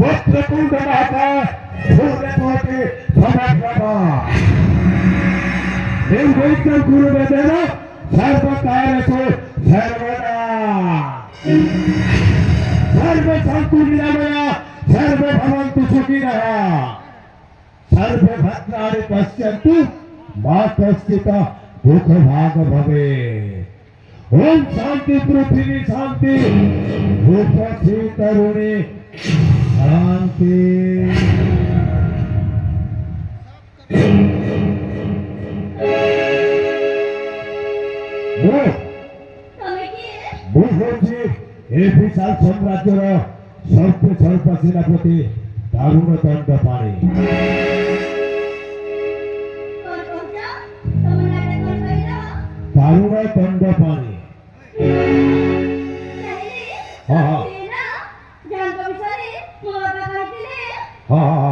वक्रतुंड महाकाय सूर्यकोटि समप्रभा निर्विघ्न गुरु वेदेन सर्वकार्येषु सर्वदा सर्वे सन्तु निरामया सर्वे भवन्तु सुखिनः सर्वे भद्राणि पश्यन्तु मा कश्चित् दुःखभाग् भवेत्। ओम शांति पृथ्वी शांति भूपति तरुणी शांति। ମୁଁ ହେଉଛି ଏ ବିଶାଳ ସାମ୍ରାଜ୍ୟର ସର୍ବ ସେନାପତି ଦାରୁଣ ଦଣ୍ଡ ପାଣି। दारुण दंड पानी। हाँ हाँ हाँ हाँ